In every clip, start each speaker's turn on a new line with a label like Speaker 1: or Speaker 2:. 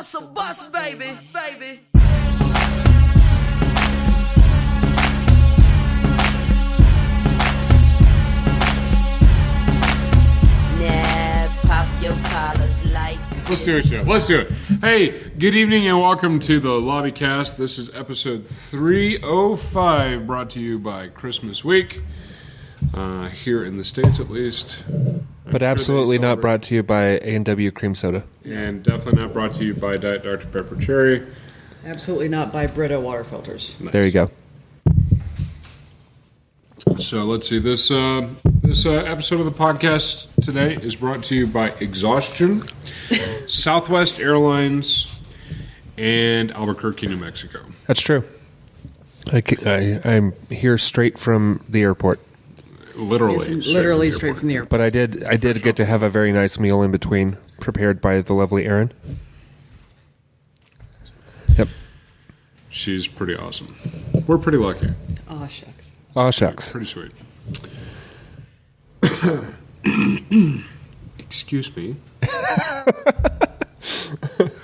Speaker 1: Bust, baby.
Speaker 2: Pop your collars like.
Speaker 3: Let's do it, Geoff. Let's do it. Hey, good evening and welcome to the Lobbycast. This is episode 305, brought to you by Christmas Week, here in the States at least.
Speaker 4: But absolutely not brought to you by A&W Cream Soda.
Speaker 3: And definitely not brought to you by Diet Dr. Pepper Cherry.
Speaker 1: Absolutely not by Brita water filters.
Speaker 3: Nice.
Speaker 4: There you go.
Speaker 3: So let's see. This episode of the podcast today is brought to you by Exhaustion, Southwest Airlines, and Albuquerque, New Mexico.
Speaker 4: That's true. I'm here straight from the airport.
Speaker 3: Literally
Speaker 1: straight from the airport.
Speaker 4: But I did get to have a very nice meal in between, prepared by the lovely Erin. Yep.
Speaker 3: She's pretty awesome. We're pretty lucky.
Speaker 1: Aw, shucks.
Speaker 4: Aw, shucks.
Speaker 3: Pretty sweet. Excuse me.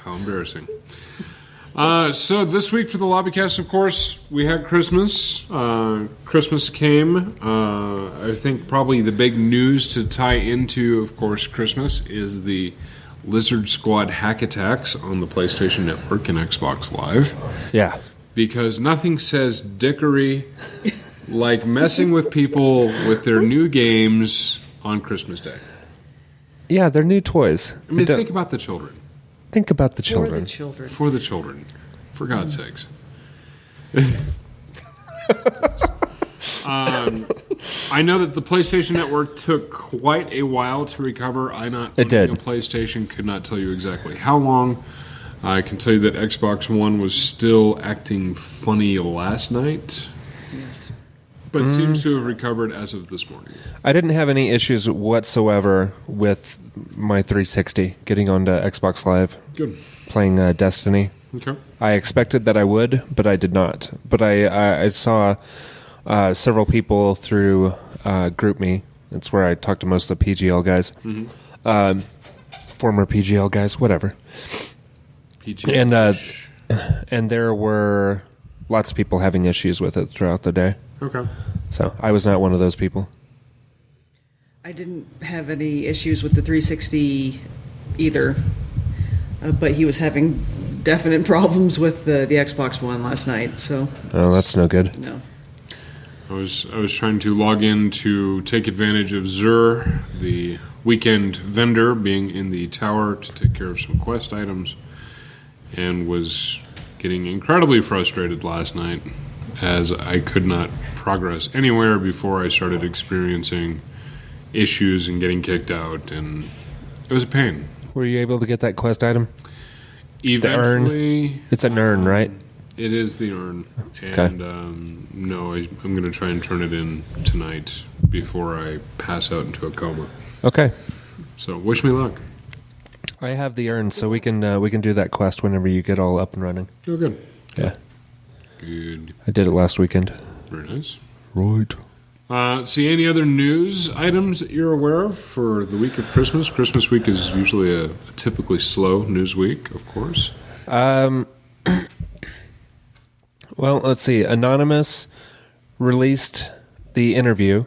Speaker 3: How embarrassing. So this week for the Lobbycast, of course, we had Christmas. Christmas came. I think probably the big news to tie into, of course, Christmas is the Lizard Squad hack attacks on the PlayStation Network and Xbox Live.
Speaker 4: Yeah.
Speaker 3: Because nothing says dickery like messing with people with their new games on Christmas Day.
Speaker 4: Yeah, they're new toys.
Speaker 3: I mean, think about the children.
Speaker 4: Think about the children.
Speaker 3: For the children. For God's sakes. I know that the PlayStation Network took quite a while to recover.
Speaker 4: It did.
Speaker 3: A PlayStation could not tell you exactly how long. I can tell you that Xbox One was still acting funny last night.
Speaker 1: Yes.
Speaker 3: But seems to have recovered as of this morning.
Speaker 4: I didn't have any issues whatsoever with my 360 getting onto Xbox Live.
Speaker 3: Good.
Speaker 4: Playing Destiny.
Speaker 3: Okay.
Speaker 4: I expected that I would, but I did not. But I saw several people through GroupMe. That's where I talked to most of the PGL guys. Mm-hmm. Former PGL guys, whatever. And there were lots of people having issues with it throughout the day.
Speaker 3: Okay.
Speaker 4: So I was not one of those people.
Speaker 1: I didn't have any issues with the 360 either, but he was having definite problems with the Xbox One last night. So.
Speaker 4: Oh, that's no good.
Speaker 1: No.
Speaker 3: I was trying to log in to take advantage of Zur, the weekend vendor, being in the tower to take care of some quest items, and was getting incredibly frustrated last night as I could not progress anywhere before I started experiencing issues and getting kicked out, and it was a pain.
Speaker 4: Were you able to get that quest item?
Speaker 3: Eventually.
Speaker 4: The urn? It's an urn, right?
Speaker 3: It is the urn.
Speaker 4: Okay.
Speaker 3: And no, I'm going to try and turn it in tonight before I pass out into a coma.
Speaker 4: Okay.
Speaker 3: So wish me luck.
Speaker 4: I have the urn, so we can do that quest whenever you get all up and running.
Speaker 3: Oh, good.
Speaker 4: Yeah.
Speaker 3: Good.
Speaker 4: I did it last weekend.
Speaker 3: Very nice.
Speaker 4: Right.
Speaker 3: See any other news items that you're aware of for the week of Christmas? Christmas week is usually a typically slow news week, of course.
Speaker 4: Well, let's see. Anonymous released the interview.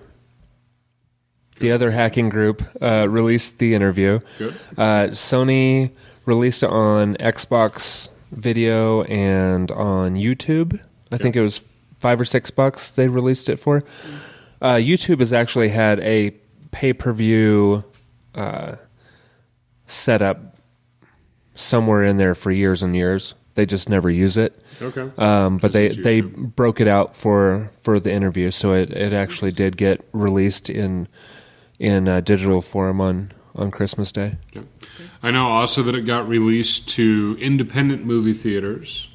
Speaker 4: The other hacking group released the interview.
Speaker 3: Good.
Speaker 4: Sony released it on Xbox Video and on YouTube. I think it was $5 or $6 they released it for. YouTube has actually had a pay-per-view setup somewhere in there for years and years. They just never use it.
Speaker 3: Okay.
Speaker 4: But they broke it out for the interview, so it actually did get released in digital form on Christmas Day.
Speaker 3: Okay. I know also that it got released to independent movie theaters.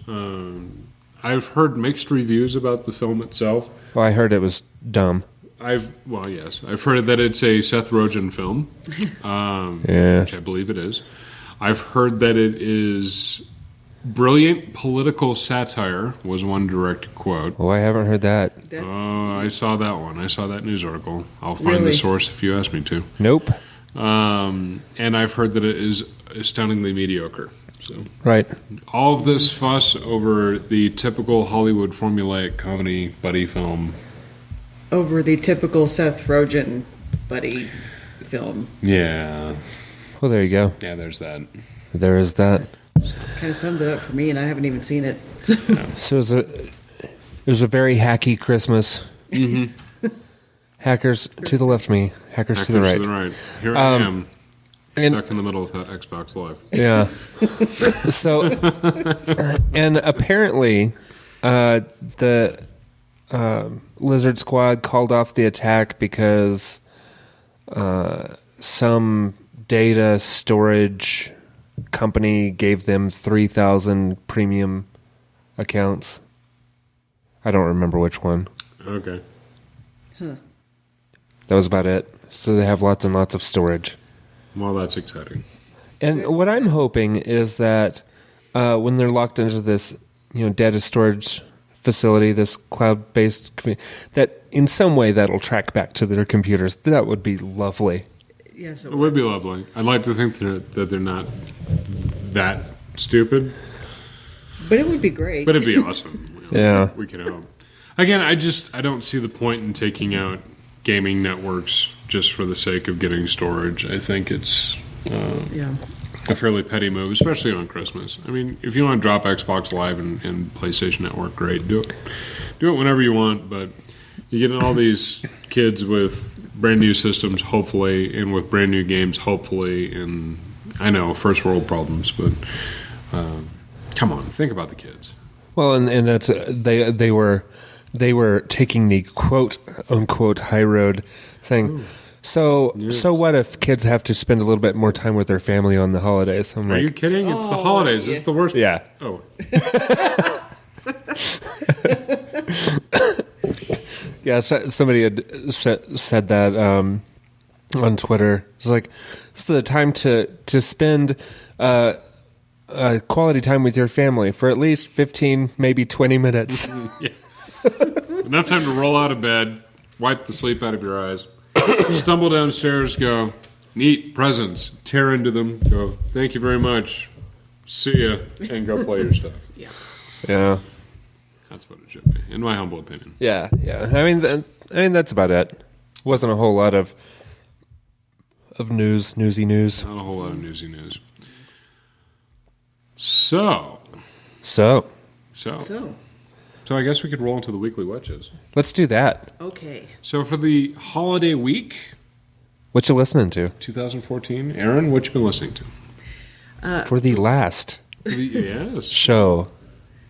Speaker 3: I've heard mixed reviews about the film itself.
Speaker 4: Well, I heard it was dumb.
Speaker 3: I've heard that it's a Seth Rogen film, which I believe it is. I've heard that it is brilliant political satire, was one direct quote.
Speaker 4: Oh, I haven't heard that.
Speaker 3: Oh, I saw that one. I saw that news article. I'll find the source if you ask me to.
Speaker 4: Nope.
Speaker 3: And I've heard that it is astoundingly mediocre. So
Speaker 4: Right.
Speaker 3: all of this fuss over the typical Hollywood formulaic comedy buddy film.
Speaker 1: Over the typical Seth Rogen buddy film.
Speaker 3: Yeah.
Speaker 4: Well, there you go.
Speaker 3: Yeah, there's that.
Speaker 4: There is that.
Speaker 1: Kind of summed it up for me, and I haven't even seen it.
Speaker 4: So it was a very hacky Christmas.
Speaker 3: Mm-hmm.
Speaker 4: Hackers to the left of me, hackers to the right.
Speaker 3: Here I am,
Speaker 4: and-
Speaker 3: stuck in the middle of that Xbox Live.
Speaker 4: Yeah. So, and apparently, the Lizard Squad called off the attack because some data storage company gave them 3,000 premium accounts. I don't remember which one.
Speaker 3: Okay.
Speaker 4: That was about it. So they have lots and lots of storage.
Speaker 3: Well, that's exciting.
Speaker 4: And what I'm hoping is that when they're locked into this, data storage facility, this cloud-based, that in some way that'll track back to their computers. That would be lovely.
Speaker 1: Yes,
Speaker 3: It would be lovely. I'd like to think that they're not that stupid,
Speaker 1: but it would be great.
Speaker 3: but it'd be awesome.
Speaker 4: Yeah.
Speaker 3: We can hope. Again, I don't see the point in taking out gaming networks just for the sake of getting storage. I think it's
Speaker 1: Yeah.
Speaker 3: a fairly petty move, especially on Christmas. I mean, if you want to drop Xbox Live and PlayStation Network, great. Do it whenever you want, but you get all these kids with brand new systems, hopefully, and with brand new games, hopefully, and I know, first world problems, but come on, think about the kids.
Speaker 4: Well, and that's they were taking the quote unquote high road, saying, So what if kids have to spend a little bit more time with their family on the holidays? I'm
Speaker 3: Are
Speaker 4: like,
Speaker 3: you kidding? It's the holidays. It's the worst.
Speaker 4: yeah.
Speaker 3: Oh.
Speaker 4: Yeah, somebody had said that on Twitter. It's like, it's the time to spend quality time with your family for at least 15, maybe 20 minutes.
Speaker 3: Yeah. Enough time to roll out of bed, wipe the sleep out of your eyes, stumble downstairs, go, neat, presents, tear into them, go, thank you very much, see ya, and go play your stuff.
Speaker 1: Yeah.
Speaker 4: Yeah.
Speaker 3: That's what it should be, in my humble opinion.
Speaker 4: Yeah. I mean, that's about it. Wasn't a whole lot of newsy news.
Speaker 3: Not a whole lot of newsy news. So I guess we could roll into the Weekly Whatchas.
Speaker 4: Let's do that.
Speaker 1: Okay.
Speaker 3: So for the holiday week,
Speaker 4: What you listening to?
Speaker 3: 2014, Erin, what you been listening to?
Speaker 4: For the last
Speaker 3: Yes.
Speaker 4: show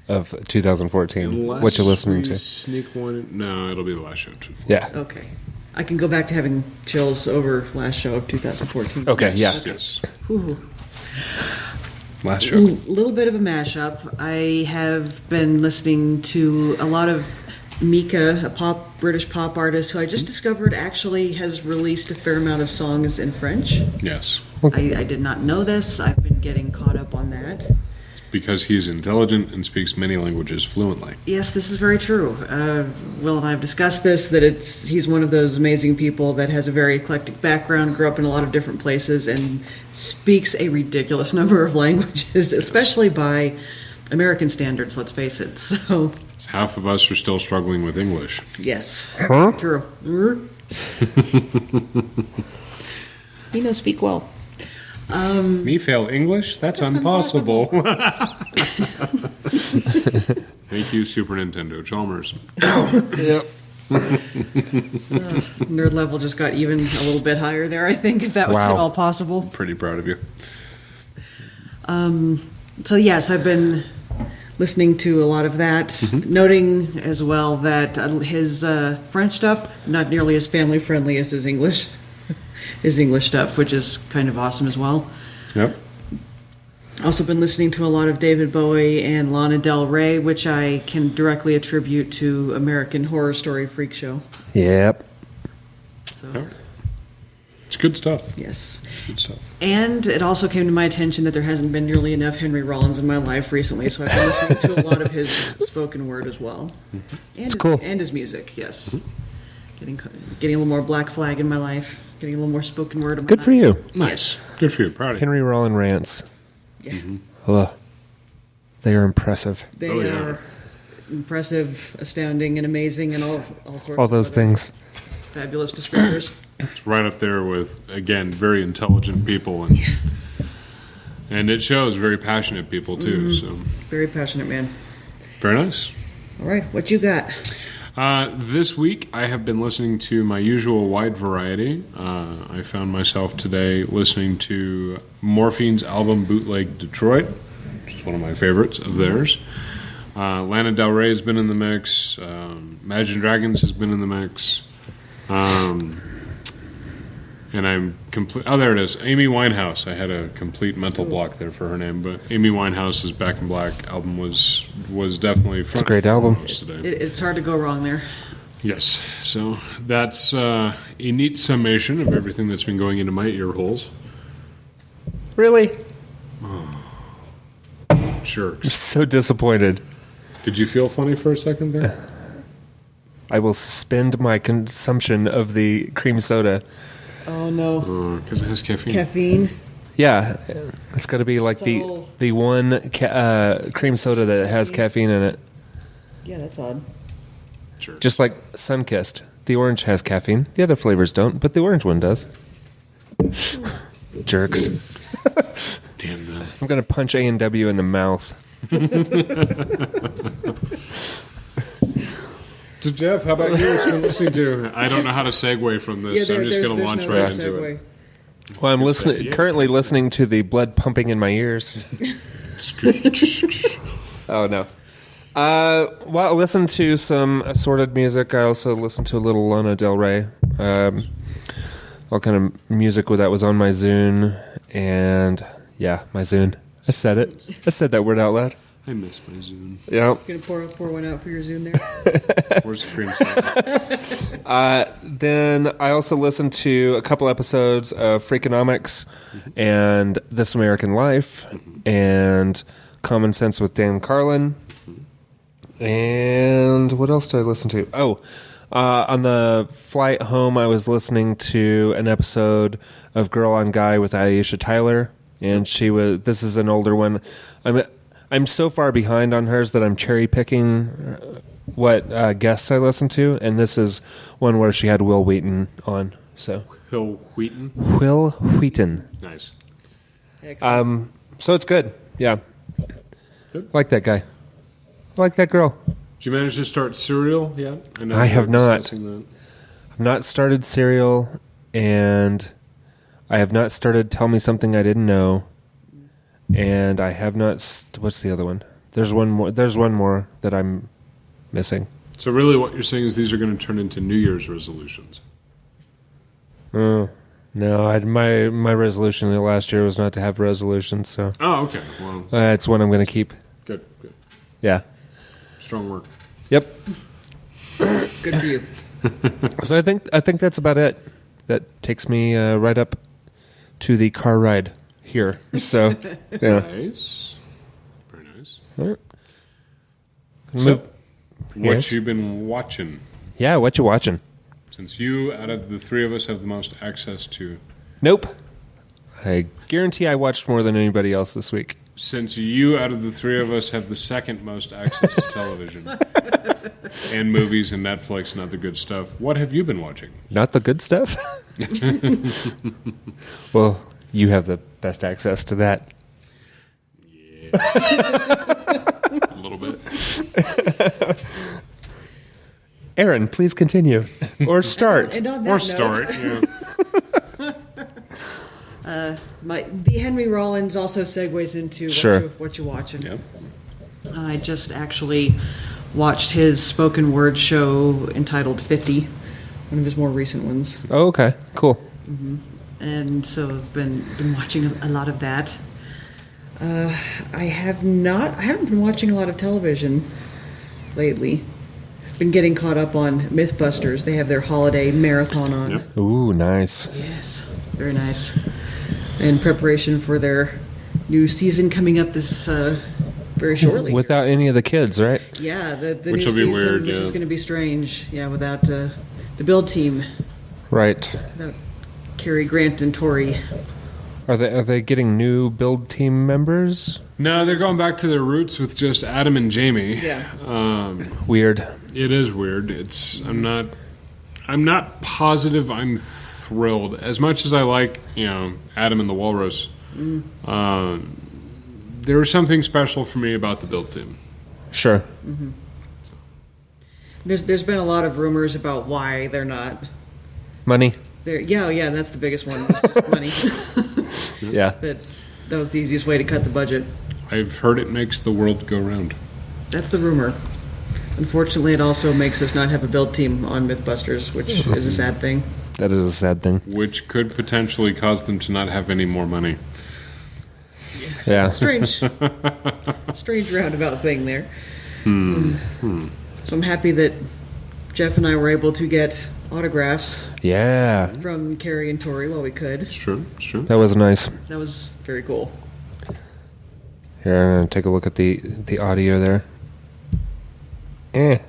Speaker 4: of 2014.
Speaker 3: Unless
Speaker 4: What you listening
Speaker 3: we
Speaker 4: to?
Speaker 3: Sneak one in. No, it'll be the last show.
Speaker 4: Yeah.
Speaker 1: Okay. I can go back to having chills over last show of 2014.
Speaker 4: Okay, yeah.
Speaker 3: Yes.
Speaker 1: Ooh.
Speaker 3: Last
Speaker 1: A
Speaker 3: show.
Speaker 1: little bit of a mashup. I have been listening to a lot of Mika, a British pop artist who I just discovered actually has released a fair amount of songs in French.
Speaker 3: Yes.
Speaker 1: I did not know this. I've been getting caught up on that.
Speaker 3: Because he's intelligent and speaks many languages fluently.
Speaker 1: Yes, this is very true. Will and I have discussed this, that he's one of those amazing people that has a very eclectic background, grew up in a lot of different places, and speaks a ridiculous number of languages, especially by American standards, let's face it. So,
Speaker 3: Half of us are still struggling with English.
Speaker 1: yes,
Speaker 4: Huh?
Speaker 1: true. He knows speak well.
Speaker 3: Me fail English? That's impossible. Thank you, Super Nintendo Chalmers.
Speaker 4: Yep.
Speaker 1: Nerd level just got even a little bit higher there, I think, if that was
Speaker 4: Wow.
Speaker 1: at all possible.
Speaker 3: Pretty proud of you.
Speaker 1: So yes, I've been listening to a lot of that, noting as well that his French stuff not nearly as family friendly as his English stuff, which is kind of awesome as well.
Speaker 3: Yep.
Speaker 1: Also been listening to a lot of David Bowie and Lana Del Rey, which I can directly attribute to American Horror Story Freak Show.
Speaker 4: Yep.
Speaker 1: So
Speaker 3: Yep. It's good stuff.
Speaker 1: yes.
Speaker 3: Good stuff.
Speaker 1: And it also came to my attention that there hasn't been nearly enough Henry Rollins in my life recently, so I've been listening to a lot of his spoken word as well. And
Speaker 4: cool.
Speaker 1: And his music, yes. Getting a little more Black Flag in my life, getting a little more spoken word in my
Speaker 4: Good
Speaker 1: life.
Speaker 4: for you.
Speaker 3: Nice. Good for you. Proud of you.
Speaker 4: Henry Rollin rants.
Speaker 1: Yeah.
Speaker 4: Ugh. They are impressive.
Speaker 1: They
Speaker 3: Oh, yeah.
Speaker 1: are impressive, astounding, and amazing, and all sorts
Speaker 4: All
Speaker 1: of
Speaker 4: those
Speaker 1: other
Speaker 4: things.
Speaker 1: fabulous descriptors.
Speaker 3: It's right up there with, again, very intelligent people, and it shows very passionate people too. So
Speaker 1: Very passionate man.
Speaker 3: very nice.
Speaker 1: All right, what you got?
Speaker 3: This week, I have been listening to my usual wide variety. I found myself today listening to Morphine's album Bootleg Detroit, which is one of my favorites of theirs. Lana Del Rey has been in the mix. Imagine Dragons has been in the mix. And I'm complete. Oh, there it is. Amy Winehouse. I had a complete mental block there for her name, but Amy Winehouse's Back in Black album was definitely front.
Speaker 4: It's a great album.
Speaker 3: Today.
Speaker 1: It's hard to go wrong there.
Speaker 3: Yes. So that's a neat summation of everything that's been going into my ear holes.
Speaker 4: Really?
Speaker 3: Jerks.
Speaker 4: So disappointed.
Speaker 3: Did you feel funny for a second there?
Speaker 4: I will suspend my consumption of the cream soda.
Speaker 1: Oh no,
Speaker 3: Because it has caffeine.
Speaker 1: caffeine.
Speaker 4: Yeah, it's got to be like
Speaker 1: So-
Speaker 4: the one cream soda that has caffeine in it.
Speaker 1: Yeah, that's odd.
Speaker 3: Jerks.
Speaker 4: Just like Sunkist. The orange has caffeine. The other flavors don't, but the orange one does. Jerks.
Speaker 3: Damn them.
Speaker 4: I'm going to punch A&W in the mouth.
Speaker 3: So Jeff, how about you? What you been listening to? I don't know how to segue from this, so I'm just going to launch right into it.
Speaker 4: Well, I'm currently listening to the blood pumping in my ears. Oh, no. Well, I listened to some assorted music. I also listened to a little Lana Del Rey. All kind of music that was on my Zune. And, yeah, my Zune. I said it. I said that word out loud.
Speaker 3: I miss my Zune.
Speaker 4: Yeah.
Speaker 1: Gonna pour one out for your Zoom there.
Speaker 3: Where's the cream soda?
Speaker 4: Then I also listened to a couple episodes of Freakonomics and This American Life and Common Sense with Dan Carlin. And what else did I listen to? Oh, on the flight home, I was listening to an episode of Girl on Guy with Aisha Tyler, and this is an older one. I'm so far behind on hers that I'm cherry picking what guests I listen to, and this is one where she had Wil Wheaton on. So
Speaker 3: Wil Wheaton.
Speaker 4: Wil Wheaton.
Speaker 3: Nice.
Speaker 1: Excellent.
Speaker 4: So it's good. Yeah,
Speaker 3: Good.
Speaker 4: I like that guy. I like that girl.
Speaker 3: Did you manage to start Serial yet? know
Speaker 4: I
Speaker 3: we
Speaker 4: have
Speaker 3: were
Speaker 4: not.
Speaker 3: discussing that.
Speaker 4: I've not started Serial, and I have not started Tell Me Something I Didn't Know. And I have not. What's the other one? There's one more. There's one more that I'm missing.
Speaker 3: So really, what you're saying is these are going to turn into New Year's resolutions.
Speaker 4: No, my resolution last year was not to have resolutions. So
Speaker 3: Oh, okay. Well,
Speaker 4: it's one I'm going to keep.
Speaker 3: good.
Speaker 4: Yeah.
Speaker 3: Strong work.
Speaker 4: Yep.
Speaker 1: Good for you.
Speaker 4: So I think that's about it. That takes me right up to the car ride here. So yeah.
Speaker 3: Nice. Very nice.
Speaker 4: All right.
Speaker 3: So, what
Speaker 4: Yes.
Speaker 3: you been watching?
Speaker 4: Yeah. What you watching?
Speaker 3: Since you, out of the three of us, have the most access to.
Speaker 4: Nope. I guarantee I watched more than anybody else this week.
Speaker 3: Since you, out of the three of us, have the second most access to television and movies and Netflix and other good stuff, what have you been watching?
Speaker 4: Not the good stuff? Well, you have the best access to that.
Speaker 3: A little bit.
Speaker 4: Erin, please continue. Or start.
Speaker 1: And on that
Speaker 3: Or
Speaker 1: note,
Speaker 3: start. Yeah.
Speaker 1: the Henry Rollins also segues into
Speaker 4: Sure.
Speaker 1: what you watching.
Speaker 3: Yep.
Speaker 1: I just actually watched his spoken word show entitled 50, one of his more recent ones.
Speaker 4: Oh, okay. Cool.
Speaker 1: And so I've been watching a lot of that. I haven't been watching a lot of television lately. Been getting caught up on Mythbusters. They have their holiday marathon on.
Speaker 3: Yep.
Speaker 4: Ooh, nice.
Speaker 1: Yes, very nice. In preparation for their new season coming up this very shortly.
Speaker 4: Without any of the kids, right?
Speaker 1: Yeah, the
Speaker 3: Which
Speaker 1: new
Speaker 3: will be
Speaker 1: season,
Speaker 3: weird,
Speaker 1: which
Speaker 3: yeah.
Speaker 1: is going to be strange. Yeah, without the build team,
Speaker 4: Right.
Speaker 1: without Cary Grant and Tori.
Speaker 4: Are they getting new build team members?
Speaker 3: No, they're going back to their roots with just Adam and Jamie.
Speaker 1: Yeah.
Speaker 4: Weird.
Speaker 3: It is weird. I'm not positive I'm thrilled. As much as I like, Adam and the Walrus, there was something special for me about the build team.
Speaker 4: Sure.
Speaker 1: Mm-hmm. There's been a lot of rumors about why they're not.
Speaker 4: Money.
Speaker 1: Yeah, that's the biggest one. It's just money.
Speaker 4: Yeah.
Speaker 1: That was the easiest way to cut the budget.
Speaker 3: I've heard it makes the world go round.
Speaker 1: That's the rumor. Unfortunately, it also makes us not have a build team on Mythbusters, which is a sad thing.
Speaker 4: That is a sad thing.
Speaker 3: Which could potentially cause them to not have any more money.
Speaker 4: Yeah.
Speaker 1: Strange roundabout thing there. So I'm happy that Geoff and I were able to get autographs
Speaker 4: Yeah.
Speaker 1: from Carrie and Tori while we could.
Speaker 3: It's true.
Speaker 4: That was nice.
Speaker 1: That was very cool.
Speaker 4: Here, I'm going to take a look at the audio there.
Speaker 1: Eh?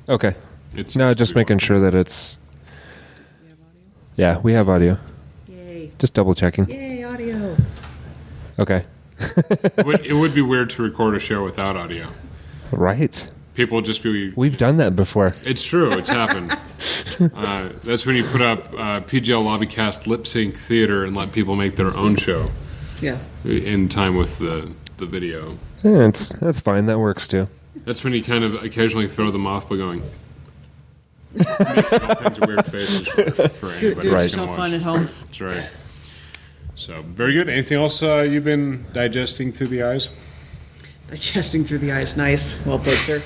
Speaker 4: Okay.
Speaker 3: It's
Speaker 4: No, just making sure that it's... Yeah, we have audio.
Speaker 1: Yay.
Speaker 4: Just double checking.
Speaker 1: Yay, audio.
Speaker 4: Okay.
Speaker 3: It would be weird to record a show without audio.
Speaker 4: Right.
Speaker 3: People would just be...
Speaker 4: We've done that before.
Speaker 3: It's true. It's happened. That's when you put up PGL Lobbycast lip sync theater and let people make their own show
Speaker 1: Yeah.
Speaker 3: in time with the video.
Speaker 4: Yeah, that's fine. That works too.
Speaker 3: That's when you kind of occasionally throw them off by going... making all kinds of weird faces for
Speaker 1: Do
Speaker 3: anybody
Speaker 1: it
Speaker 3: who's
Speaker 1: yourself
Speaker 3: gonna
Speaker 1: fun
Speaker 3: watch.
Speaker 1: at home.
Speaker 3: That's right. So, very good. Anything else you've been digesting through the eyes?
Speaker 1: Digesting through the eyes. Nice. Well put, sir.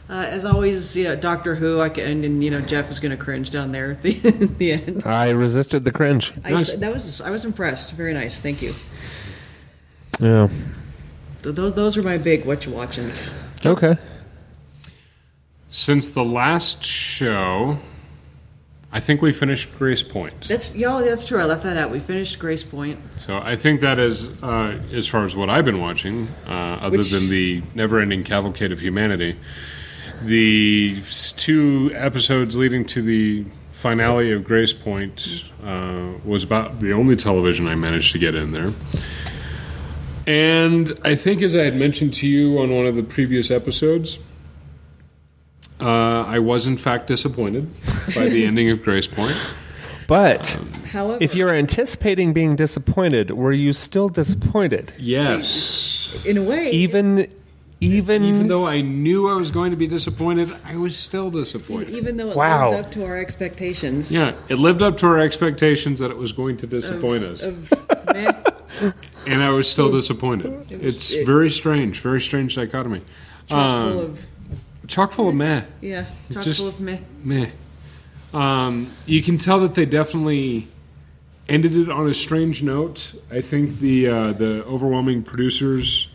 Speaker 1: As always, Doctor Who, and Geoff is going to cringe down there at the end.
Speaker 4: I resisted the cringe.
Speaker 1: I was impressed. Very nice. Thank you.
Speaker 4: Yeah.
Speaker 1: Those are my big what you watchings.
Speaker 4: Okay.
Speaker 3: Since the last show, I think we finished Grace Point.
Speaker 1: That's true. I left that out. We finished Grace Point.
Speaker 3: So I think that is, as far as what I've been watching, other than the never-ending cavalcade of humanity, the 2 episodes leading to the finale of Grace Point was about the only television I managed to get in there. And I think, as I had mentioned to you on one of the previous episodes, I was in fact disappointed by the ending of Grace Point.
Speaker 4: But
Speaker 1: However,
Speaker 4: if you're anticipating being disappointed, were you still disappointed?
Speaker 3: Yes.
Speaker 1: in a way,
Speaker 4: Even
Speaker 3: though I knew I was going to be disappointed, I was still disappointed.
Speaker 1: even though it
Speaker 4: Wow.
Speaker 1: lived up to our expectations.
Speaker 3: Yeah, it lived up to our expectations that it was going to disappoint us.
Speaker 1: Meh.
Speaker 3: And I was still disappointed. It's very strange dichotomy.
Speaker 1: Chock full of
Speaker 3: Chock full of meh.
Speaker 1: yeah, chock
Speaker 3: Just-
Speaker 1: full of meh.
Speaker 3: Meh. You can tell that they definitely ended it on a strange note. I think the overwhelming producers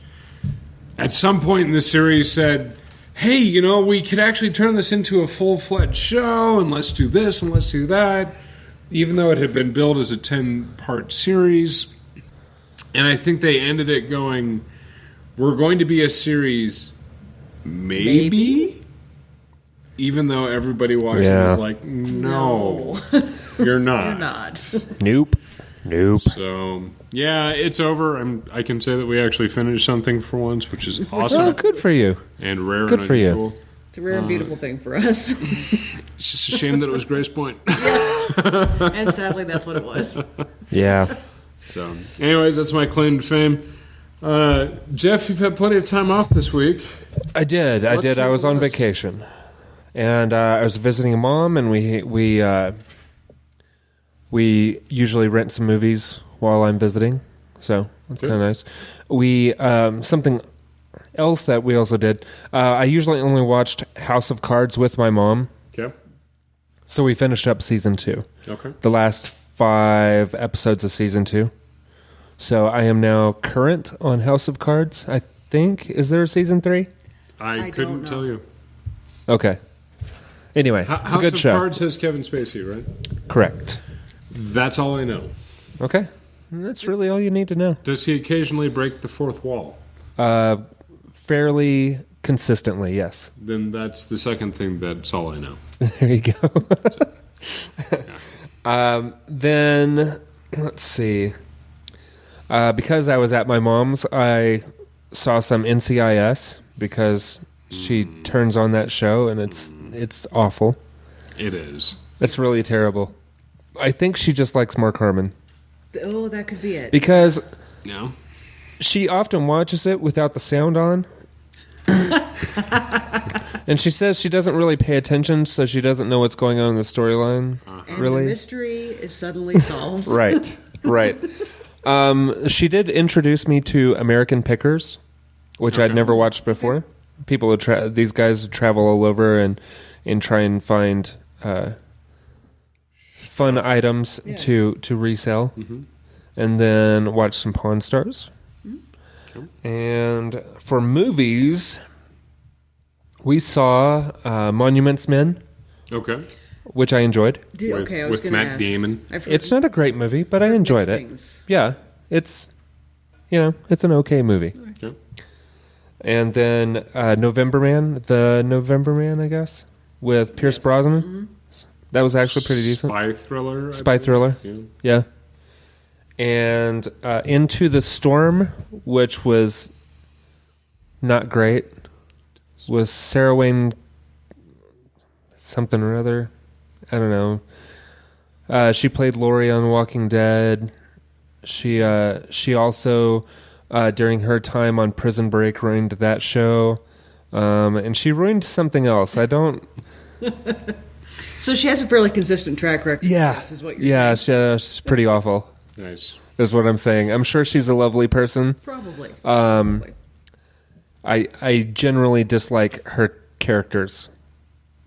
Speaker 3: at some point in the series said, hey, we could actually turn this into a full-fledged show, and let's do this and let's do that, even though it had been billed as a 10-part series. And I think they ended it going, we're going to be a series, maybe? Even though everybody watching was like, no, you're not.
Speaker 1: You're not.
Speaker 4: Nope.
Speaker 3: So, yeah, it's over. I can say that we actually finished something for once, which is
Speaker 4: Oh,
Speaker 3: awesome
Speaker 4: good for you.
Speaker 3: and rare
Speaker 4: Good
Speaker 3: and
Speaker 4: for you.
Speaker 3: unusual.
Speaker 1: It's a rare and beautiful thing for us.
Speaker 3: It's just a shame that it was Grace Point.
Speaker 1: And sadly, that's what it was.
Speaker 4: Yeah.
Speaker 3: So, anyways, that's my claim to fame. Geoff, you've had plenty of time off this week.
Speaker 4: I did. I was on vacation. And I was visiting mom, and we usually rent some movies while I'm visiting, so that's kind of nice. We something else that we also did. I usually only watched House of Cards with my mom,
Speaker 3: Okay.
Speaker 4: so we finished up season 2.
Speaker 3: Okay.
Speaker 4: The last 5 episodes of season 2. So I am now current on House of Cards. I think is there a season 3?
Speaker 3: I couldn't
Speaker 1: know.
Speaker 3: tell you.
Speaker 4: Okay. Anyway, it's
Speaker 3: House
Speaker 4: a good
Speaker 3: of
Speaker 4: show.
Speaker 3: Cards has Kevin Spacey, right?
Speaker 4: Correct.
Speaker 3: That's all I know.
Speaker 4: Okay. That's really all you need to know.
Speaker 3: Does he occasionally break the fourth wall?
Speaker 4: Fairly consistently, yes.
Speaker 3: Then that's the second thing. That's all I know.
Speaker 4: There you go. Then let's see. Because I was at my mom's, I saw some NCIS because she turns on that show, and it's awful.
Speaker 3: It is.
Speaker 4: It's really terrible. I think she just likes Mark Harmon.
Speaker 1: Oh, that could be it.
Speaker 4: Because
Speaker 3: No.
Speaker 4: she often watches it without the sound on. And she says she doesn't really pay attention, so she doesn't know what's going on in the storyline.
Speaker 1: And
Speaker 4: Really?
Speaker 1: the mystery is suddenly solved.
Speaker 4: Right. She did introduce me to American Pickers, which I'd
Speaker 3: Okay.
Speaker 4: never watched before. People who these guys travel all over and try and find fun items to resell, and then watch some Pawn Stars. And for movies, we saw Monuments Men,
Speaker 3: Okay.
Speaker 4: which I enjoyed.
Speaker 1: Okay, I was
Speaker 3: with
Speaker 1: going to
Speaker 3: Matt
Speaker 1: ask.
Speaker 3: Damon.
Speaker 1: I've heard
Speaker 4: It's not a great movie, but I enjoyed it.
Speaker 1: things.
Speaker 4: Yeah, it's it's an okay movie.
Speaker 3: Okay.
Speaker 4: And then November Man, I guess, with Pierce Brosnan. That was actually pretty decent.
Speaker 3: Spy thriller. I
Speaker 4: Spy
Speaker 3: believe.
Speaker 4: thriller.
Speaker 3: Yeah.
Speaker 4: Yeah. And Into the Storm, which was not great, was Sarah Wayne something or other. I don't know. She played Lori on Walking Dead. She also during her time on Prison Break ruined that show, and she ruined something else. I don't.
Speaker 1: So she has a fairly consistent track record.
Speaker 4: Yeah,
Speaker 1: This is what you're saying.
Speaker 4: yeah, she's pretty awful.
Speaker 3: Nice.
Speaker 4: Is what I'm saying. I'm sure she's a lovely person.
Speaker 1: Probably.
Speaker 4: I generally dislike her characters,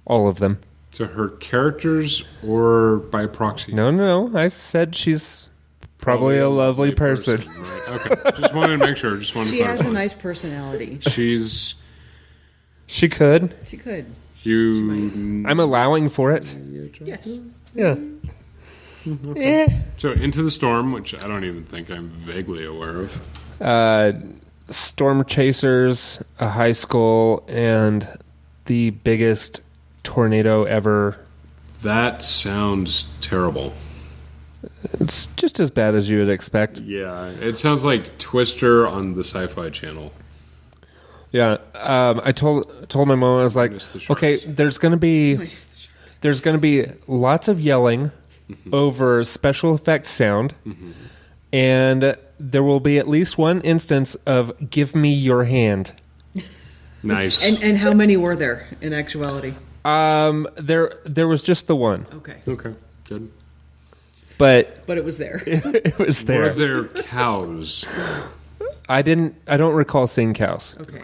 Speaker 4: all of them.
Speaker 3: So her characters or by proxy?
Speaker 4: No. I said she's probably a lovely person.
Speaker 3: Right. Okay. Just wanted to make sure. Just wanted to
Speaker 1: She has
Speaker 3: clarify.
Speaker 1: a nice personality.
Speaker 3: She's
Speaker 4: She could.
Speaker 1: She could.
Speaker 3: you.
Speaker 4: I'm allowing for it.
Speaker 1: Yes.
Speaker 4: Yeah.
Speaker 3: So Into the Storm, which I don't even think I'm vaguely aware of.
Speaker 4: Storm Chasers, a high school, and the biggest tornado ever.
Speaker 3: That sounds terrible.
Speaker 4: It's just as bad as you would expect.
Speaker 3: Yeah, it sounds like Twister on the Sci-Fi Channel.
Speaker 4: Yeah, I told my mom, I was like,
Speaker 3: Minus the sharks.
Speaker 4: okay, there's gonna be lots of yelling over special effects sound, and there will be at least one instance of "Give me your hand."
Speaker 3: Nice.
Speaker 1: And how many were there in actuality?
Speaker 4: There was just the one,
Speaker 1: Okay.
Speaker 3: Okay, good.
Speaker 4: but
Speaker 1: But it was there.
Speaker 4: it was
Speaker 3: Were
Speaker 4: there.
Speaker 3: there cows?
Speaker 4: I don't recall seeing cows.
Speaker 1: Okay.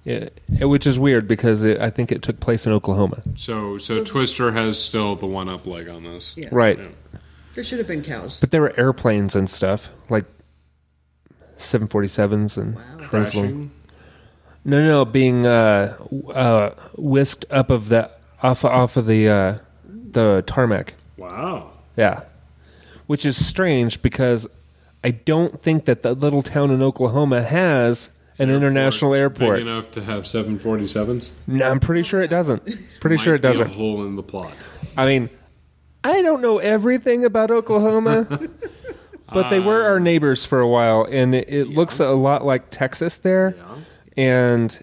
Speaker 4: Yeah, which is weird because I think it took place in Oklahoma.
Speaker 3: So Twister has still the one-up leg on this.
Speaker 1: Yeah.
Speaker 4: Right.
Speaker 3: Yeah.
Speaker 1: There should have been cows.
Speaker 4: But there were airplanes and stuff, like 747s and things along.
Speaker 3: Crashing.
Speaker 4: No, being whisked up of the off of the tarmac.
Speaker 3: Wow.
Speaker 4: Yeah, which is strange because I don't think that the little town in Oklahoma has an international airport.
Speaker 3: Big enough to have 747s?
Speaker 4: No, I'm pretty sure it doesn't. Pretty sure it
Speaker 3: Might be
Speaker 4: doesn't.
Speaker 3: a hole in the plot.
Speaker 4: I mean, I don't know everything about Oklahoma, but they were our neighbors for a while, and it looks a lot like Texas there.
Speaker 3: Yeah.
Speaker 4: And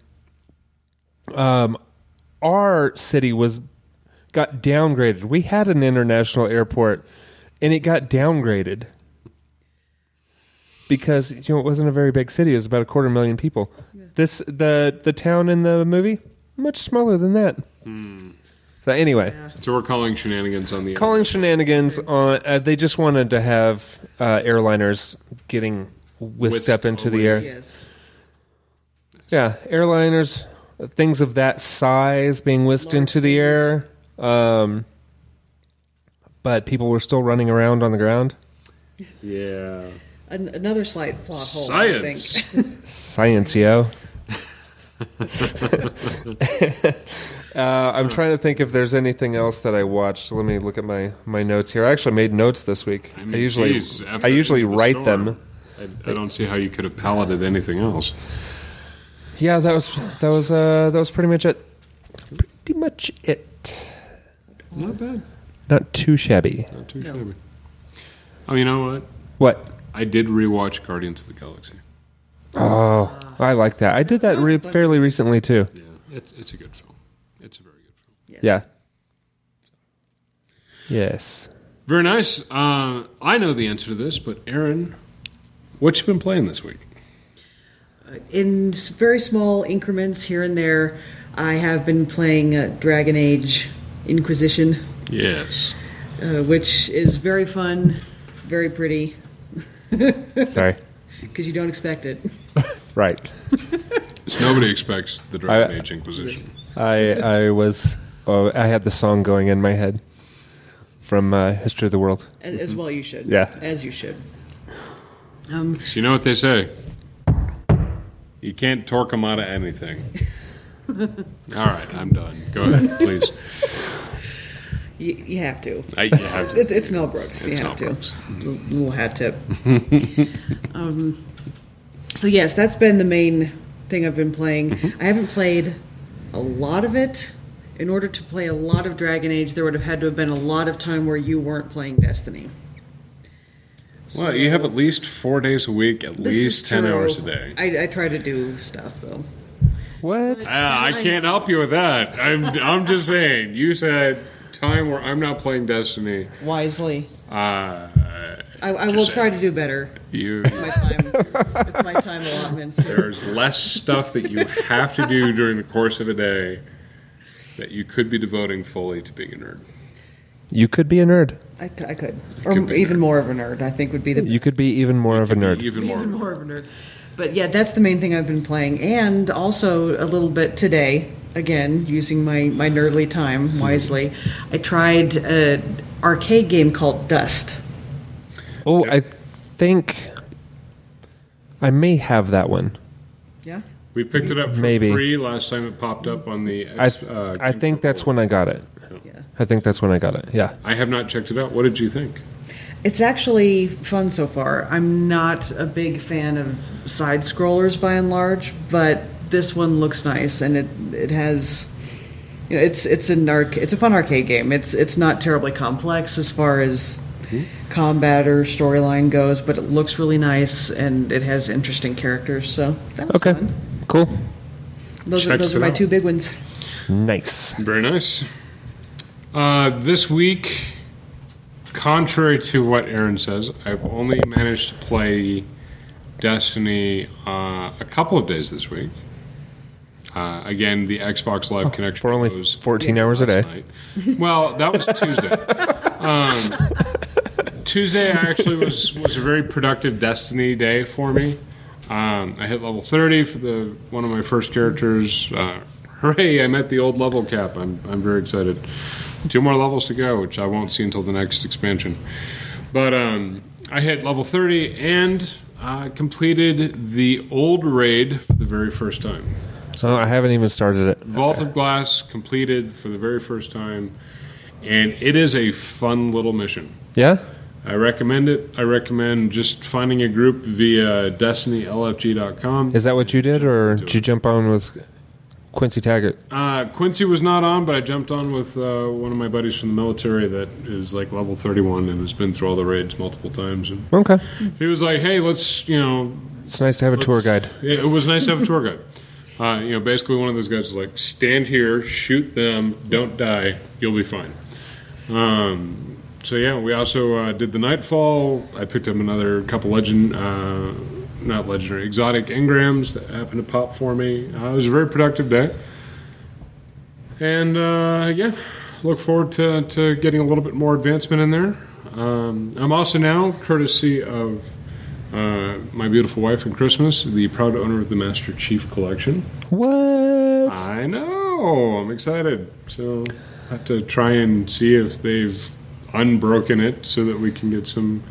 Speaker 4: our city got downgraded. We had an international airport, and it got downgraded because it wasn't a very big city. It was about 250,000 people. Yeah. The town in the movie, much smaller than that. So anyway,
Speaker 3: So we're calling shenanigans on the
Speaker 4: calling shenanigans on. They just wanted to have airliners getting whisked up into the air.
Speaker 1: Yes.
Speaker 4: Yeah, airliners, things of that size being whisked into the air. But people were still running around on the ground.
Speaker 3: Yeah.
Speaker 1: Another slight plot hole, I
Speaker 3: Science.
Speaker 1: think.
Speaker 4: Science, yo. I'm trying to think if there's anything else that I watched. Let me look at my notes here. I actually made notes this week. I usually
Speaker 3: geez, after
Speaker 4: usually
Speaker 3: Into the
Speaker 4: write
Speaker 3: Storm,
Speaker 4: them.
Speaker 3: I don't see how you could have palleted anything else.
Speaker 4: Yeah, that was pretty much it. Pretty much it.
Speaker 3: Not bad.
Speaker 4: Not too shabby.
Speaker 3: Not too shabby. Oh, you know what?
Speaker 4: What?
Speaker 3: I did rewatch Guardians of the Galaxy.
Speaker 4: Oh, I like that. I did that fairly recently too.
Speaker 3: Yeah, it's a good film. It's a very good film.
Speaker 1: Yes.
Speaker 4: Yeah. Yes.
Speaker 3: Very nice. I know the answer to this, but Erin, what you been playing this week?
Speaker 1: In very small increments here and there, I have been playing Dragon Age Inquisition,
Speaker 3: Yes.
Speaker 1: which is very fun, very pretty,
Speaker 4: Sorry.
Speaker 1: because you don't expect it.
Speaker 4: Right.
Speaker 3: So nobody expects the Dragon Age Inquisition.
Speaker 4: I had the song going in my head from History of the World.
Speaker 1: As well you should.
Speaker 4: Yeah.
Speaker 1: As you should.
Speaker 3: So you know what they say. You can't torque them out of anything. All right, I'm done. Go ahead, please.
Speaker 1: You have to.
Speaker 3: You have to.
Speaker 1: It's Mel Brooks.
Speaker 3: It's
Speaker 1: you
Speaker 3: Mel
Speaker 1: have to.
Speaker 3: Brooks.
Speaker 1: Little hat tip. So yes, that's been the main thing I've been playing. I haven't played a lot of it. In order to play a lot of Dragon Age, there would have had to have been a lot of time where you weren't playing Destiny.
Speaker 3: Well, you have at least 4 days a week, at
Speaker 1: This
Speaker 3: least
Speaker 1: is
Speaker 3: 10
Speaker 1: true.
Speaker 3: hours a day.
Speaker 1: I try to do stuff though.
Speaker 4: What?
Speaker 3: I can't help you with that. I'm just saying. You said time where I'm not playing Destiny.
Speaker 1: Wisely.
Speaker 3: I
Speaker 1: will try to do better.
Speaker 3: You.
Speaker 1: With my time allotments.
Speaker 3: There's less stuff that you have to do during the course of a day that you could be devoting fully to being a nerd.
Speaker 4: You could be a nerd.
Speaker 1: I could.
Speaker 3: You
Speaker 1: Or
Speaker 3: could be
Speaker 1: even
Speaker 3: nerd.
Speaker 1: more of a nerd, I think would be the
Speaker 4: You could be even more of a nerd.
Speaker 3: Even more.
Speaker 1: even more of a nerd. But yeah, that's the main thing I've been playing. And also a little bit today, again, using my nerdly time wisely, I tried an arcade game called Dust.
Speaker 4: Oh, I think I may have that one.
Speaker 1: Yeah?
Speaker 3: We picked it up for
Speaker 4: Maybe.
Speaker 3: free last time it popped up on the.
Speaker 4: I think that's when I got it.
Speaker 1: Yeah.
Speaker 4: I think that's when I got it. Yeah.
Speaker 3: I have not checked it out. What did you think?
Speaker 1: It's actually fun so far. I'm not a big fan of side scrollers by and large, but this one looks nice, and it has, you know, it's a fun arcade game. It's not terribly complex as far as combat or storyline goes, but it looks really nice, and it has interesting characters. So that was
Speaker 4: Okay.
Speaker 1: fun.
Speaker 4: Cool.
Speaker 1: Those
Speaker 3: Checks
Speaker 1: are
Speaker 3: it
Speaker 1: my
Speaker 3: out.
Speaker 1: two big ones.
Speaker 4: Nice.
Speaker 3: Very nice. This week, contrary to what Erin says, I've only managed to play Destiny a couple of days this week. Again, the Xbox Live connection
Speaker 4: For only
Speaker 3: closed
Speaker 4: 14 hours a day.
Speaker 3: last night. Well, that was Tuesday. Tuesday actually was a very productive Destiny day for me. I hit level 30 for one of my first characters. Hooray! I met the old level cap. I'm very excited. 2 more levels to go, which I won't see until the next expansion. But I hit level 30 and completed the old raid for the very first time.
Speaker 4: Oh, I haven't even started it.
Speaker 3: Vault of Glass completed for the very first time, and it is a fun little mission.
Speaker 4: Yeah?
Speaker 3: I recommend it. I recommend just finding a group via DestinyLFG.com.
Speaker 4: Is that what you did, or did you jump on with Quincy Taggart?
Speaker 3: Quincy was not on, but I jumped on with one of my buddies from the military that is like level 31 and has been through all the raids multiple times. And
Speaker 4: Okay.
Speaker 3: he was like, "Hey, let's
Speaker 4: It's nice to have a tour guide.
Speaker 3: It was nice to have a tour guide. Basically one of those guys is like, stand here, shoot them, don't die, you'll be fine. So yeah, we also did the Nightfall. I picked up another couple not legendary, exotic engrams that happened to pop for me. It was a very productive day. And yeah, look forward to getting a little bit more advancement in there. I'm also now, courtesy of my beautiful wife and Christmas, the proud owner of the Master Chief Collection.
Speaker 4: What?
Speaker 3: I know. I'm excited. So I have to try and see if they've unbroken it so that we can get some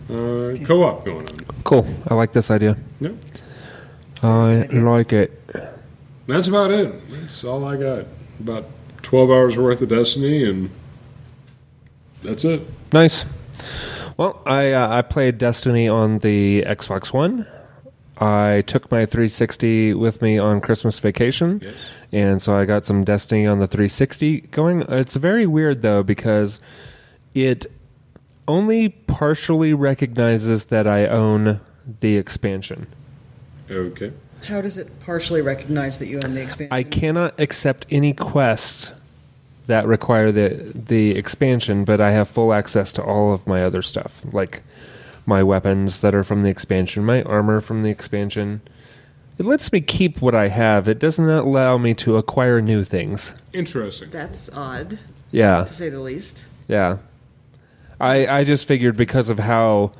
Speaker 3: co-op going on.
Speaker 4: Cool. I like this idea.
Speaker 3: Yep.
Speaker 4: I like it.
Speaker 3: That's about it. That's all I got. About 12 hours worth of Destiny, and that's it.
Speaker 4: Nice. Well, I played Destiny on the Xbox One. I took my 360 with me on Christmas vacation,
Speaker 3: Yes.
Speaker 4: and so I got some Destiny on the 360 going. It's very weird, though, because it only partially recognizes that I own the expansion.
Speaker 3: Okay.
Speaker 1: How does it partially recognize that you own the expansion?
Speaker 4: I cannot accept any quests that require the expansion, but I have full access to all of my other stuff, like my weapons that are from the expansion, my armor from the expansion. It lets me keep what I have. It does not allow me to acquire new things.
Speaker 3: Interesting.
Speaker 1: That's odd,
Speaker 4: Yeah,
Speaker 1: to say the least.
Speaker 4: yeah. I just figured because of how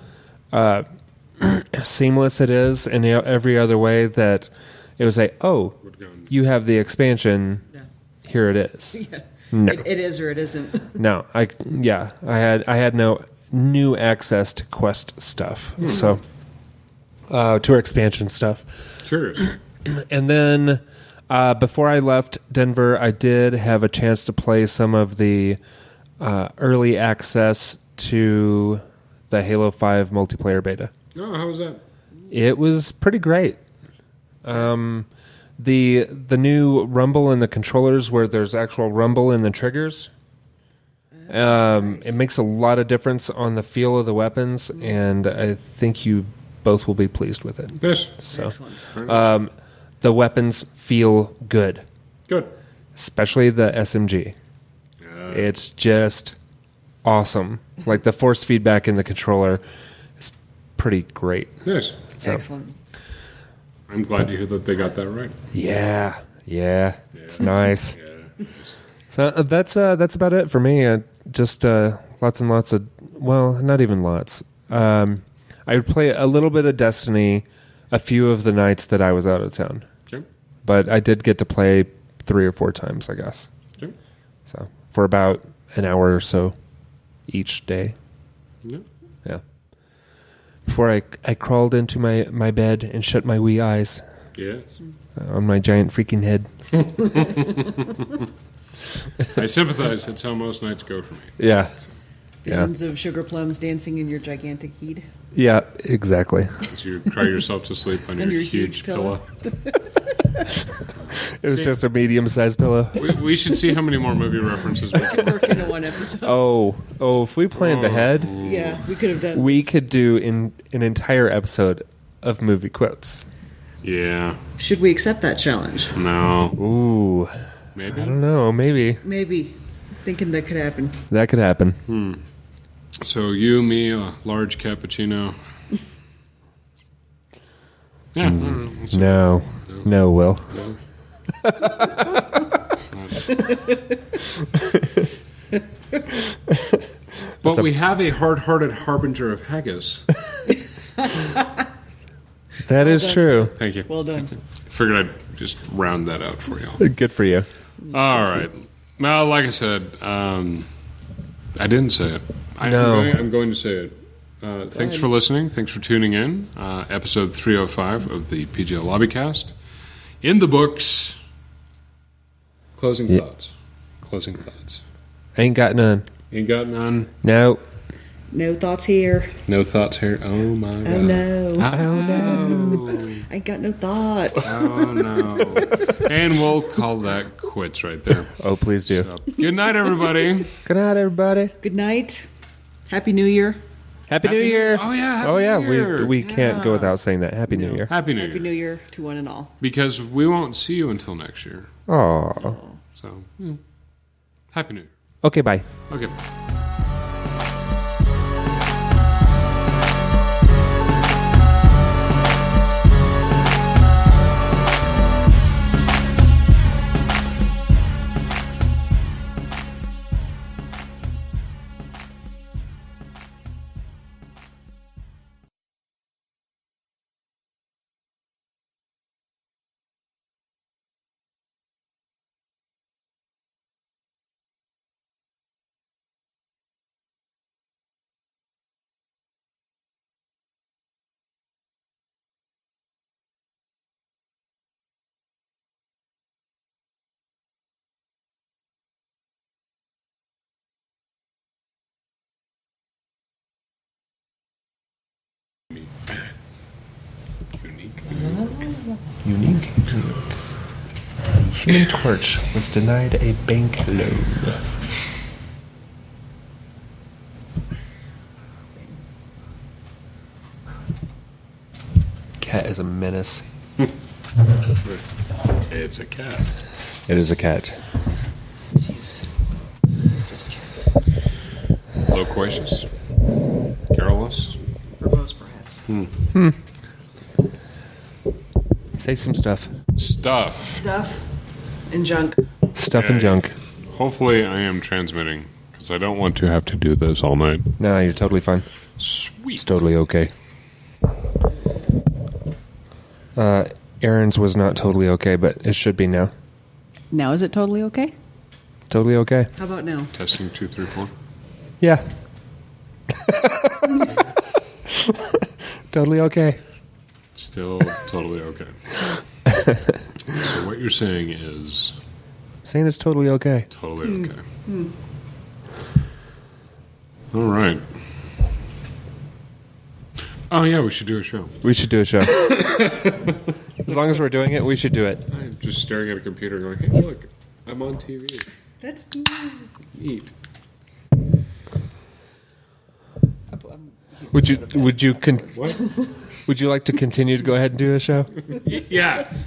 Speaker 4: seamless it is in every other way that it was like, oh, you have the expansion.
Speaker 1: Yeah.
Speaker 4: Here it is.
Speaker 1: Yeah.
Speaker 4: No.
Speaker 1: It is or it isn't.
Speaker 4: No, I had no new access to quest stuff, so to expansion stuff.
Speaker 3: Curious.
Speaker 4: And then before I left Denver, I did have a chance to play some of the early access to the Halo 5 multiplayer beta.
Speaker 3: Oh, how was that?
Speaker 4: It was pretty great. The new rumble in the controllers, where there's actual rumble in the triggers, it makes a lot of difference on the feel of the weapons, and I think you both will be pleased with it.
Speaker 3: Yes.
Speaker 4: So,
Speaker 1: Excellent.
Speaker 4: the weapons feel good,
Speaker 3: Good.
Speaker 4: especially the SMG. It's just awesome. Like the force feedback in the controller is pretty great.
Speaker 3: Yes.
Speaker 4: So,
Speaker 1: Excellent.
Speaker 3: I'm glad to hear that they got that right.
Speaker 4: yeah, it's nice.
Speaker 3: Yeah.
Speaker 4: So that's about it for me. Just lots and lots of, well, not even lots. I would play a little bit of Destiny a few of the nights that I was out of town.
Speaker 3: Okay.
Speaker 4: But I did get to play 3 or 4 times, I guess.
Speaker 3: Okay.
Speaker 4: So for about an hour or so each day.
Speaker 3: Yeah.
Speaker 4: Yeah. Before I crawled into my bed and shut my wee eyes
Speaker 3: Yes.
Speaker 4: on my giant freaking head.
Speaker 3: I sympathize. That's how most nights go for me.
Speaker 4: Yeah. Yeah.
Speaker 1: Visions of sugar plums dancing in your gigantic heat.
Speaker 4: Yeah, exactly.
Speaker 3: As you cry yourself to sleep on your huge pillow.
Speaker 4: It was just a medium-sized pillow.
Speaker 3: We should see how many more movie references we can.
Speaker 1: Work into one episode.
Speaker 4: Oh, if we planned ahead,
Speaker 1: Yeah, we could have done.
Speaker 4: we could do an entire episode of movie quotes.
Speaker 3: Yeah.
Speaker 1: Should we accept that challenge?
Speaker 3: No.
Speaker 4: Ooh,
Speaker 3: Maybe.
Speaker 4: I don't know. Maybe
Speaker 1: Maybe. Thinking that could happen.
Speaker 4: that could happen.
Speaker 3: So you, me, a large cappuccino. Yeah. I don't know.
Speaker 4: No, Will.
Speaker 3: But we have a hard-hearted harbinger of haggis.
Speaker 4: That is
Speaker 1: done,
Speaker 4: true.
Speaker 3: Thank you.
Speaker 1: Well done.
Speaker 3: Figured I'd just round that out for y'all.
Speaker 4: Good for you.
Speaker 3: All right. Well, like I said, I didn't say it.
Speaker 4: No.
Speaker 3: I'm going to say it. Thanks for listening. Thanks for tuning in. Episode 305 of the PGL Lobbycast. In the books. Closing thoughts. Closing thoughts.
Speaker 4: Ain't got none.
Speaker 3: Ain't got none.
Speaker 4: No.
Speaker 1: No thoughts here.
Speaker 3: No thoughts here. Oh my god.
Speaker 1: Oh no.
Speaker 4: Oh no.
Speaker 1: I ain't got no thoughts.
Speaker 3: Oh no. And we'll call that quits right there.
Speaker 4: Oh, please do.
Speaker 3: So, good night, everybody.
Speaker 4: Good night, everybody.
Speaker 1: Good night. Happy New Year.
Speaker 4: Happy New Year.
Speaker 3: Oh yeah. Happy
Speaker 4: Oh yeah.
Speaker 3: New Year.
Speaker 4: We can't go without saying that. Happy New Year.
Speaker 3: Happy New Year.
Speaker 1: Happy New Year to one and all.
Speaker 3: Because we won't see you until next year.
Speaker 4: Oh.
Speaker 3: So, Happy New Year.
Speaker 4: Okay. Bye.
Speaker 3: Okay.
Speaker 4: Unique. The Human Torch was denied a bank loan. a menace.
Speaker 3: It's a cat.
Speaker 4: It is a cat.
Speaker 1: She's just
Speaker 3: Loquacious. Careless.
Speaker 1: verbose, perhaps.
Speaker 4: Say some stuff.
Speaker 3: Stuff.
Speaker 1: Stuff and junk.
Speaker 4: Stuff and
Speaker 3: Okay.
Speaker 4: junk.
Speaker 3: Hopefully I am transmitting, because I don't want to have to do this all night.
Speaker 4: No, you're totally fine.
Speaker 3: Sweet.
Speaker 4: It's totally okay. Erin's was not totally okay, but it should be now.
Speaker 1: Now is it totally okay?
Speaker 4: Totally okay.
Speaker 1: How about now?
Speaker 3: Testing 2, 3, 4.
Speaker 4: Yeah. Totally okay.
Speaker 3: Still totally okay. So what you're saying is
Speaker 4: Saying it's totally okay.
Speaker 3: totally okay. All right. Oh yeah, we should do a show.
Speaker 4: We should do a show. As long as we're doing it, we should do it.
Speaker 3: I'm just staring at a computer going, hey, look, I'm on TV.
Speaker 1: That's
Speaker 3: Neat.
Speaker 4: Would you like to continue to go ahead and do a show?
Speaker 3: Yeah.